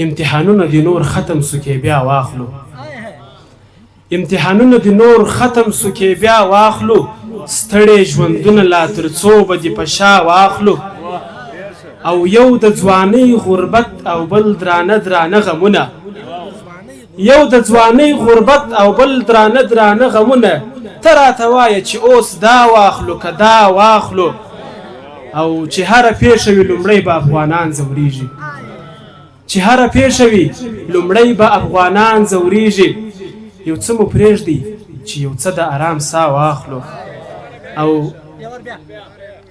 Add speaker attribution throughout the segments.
Speaker 1: امتحانونه دي نور ختم سو کې بیا واخلو امتحانونه دي نور ختم سو کې بیا واخلو ستړي ژوندونه لا تر څو به دي په شا واخلو او یو د ځوانۍ غربت او بل درانه درانه غمونه یو د ځوانۍ غربت او بل درانه درانه غمونه ته راته وایه چې اوس دا واخلو که دا واخلو او چې هره پیښه وي لومړی به افغانان ځورېږي چې هره پیښه وي لومړی به افغانان ځورېږي یو څه مو پرېږدئ چې یو څه د ارام ساه واخلو او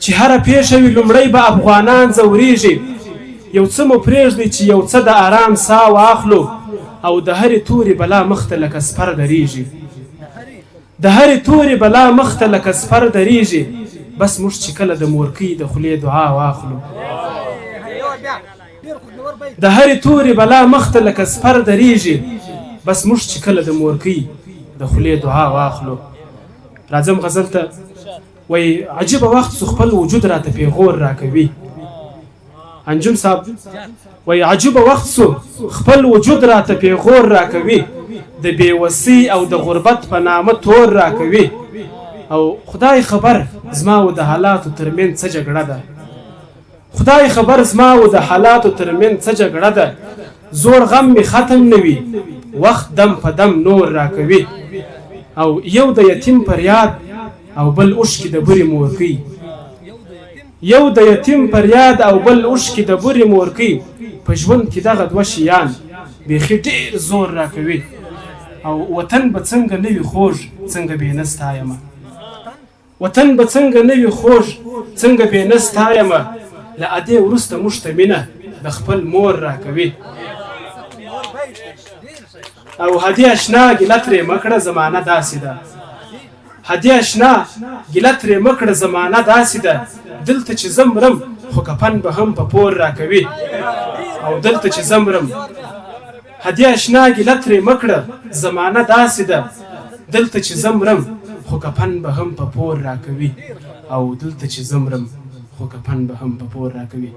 Speaker 1: چې هره پیښه وي لومړی به افغانان ځورېږي یو څه مو پرېږدئ چې یو څه د ارام ساه واخلو او د هرې تورې بلا مخته لکه سپر درېږي د هرې تورې بلا مخته لکه سپر درېږي بس موږ چې کله د مورکۍ د خولې دعا واخلو د هرې تورې بلا مخته لکه سپر درېږي بس موږ چې کله د مورکۍ د خولې دعا واخلو راځم غزل ته وای عجیبه وخت سو خپل وجود راته پیغور راکوي انجم صاحب وای عجیبه وخت سو خپل وجود راته پیغور راکوي د بېوسۍ او د غربت په نامه تور راکوي او خدای خبر زما و د حالاتو ترمنځ څه جګړه ده خدای خبر زما و د حالاتو ترمنځ څه جګړه ده زور غم مې ختم نه وي وخت دم په دم نور راکوي او یو د یتیم فریاد او بل اوښکې د بورې مورکۍ یو د یتیم فریاد او بل اوښکې د بورې مورکۍ په ژوند کې دغه دوه شیان بیخي ډېر زور راکوي او وطن به څنګه نه وي خوږ څنګه بې نه ستایمه وطن به څنګه نه وي خوږ څنګه بې نه ستایمه له ادې وروسته موږ ته مینه د خپل مور راکوي او هدي اشنا ګیله ترې مه کړه زمانه داسې ده هدي اشنا ګیله ترې مه کړه زمانه داسې ده دلته چې زه مرم خو کفن به هم په پور راکوي او دلته چې زه مرم هدي اشنا ګیله ترې مه کړه زمانه داسې ده دلته چې زه مرم خو کفن به هم په پور راکوي او دلته چې زه مرم خو کفن به هم په پور راکوي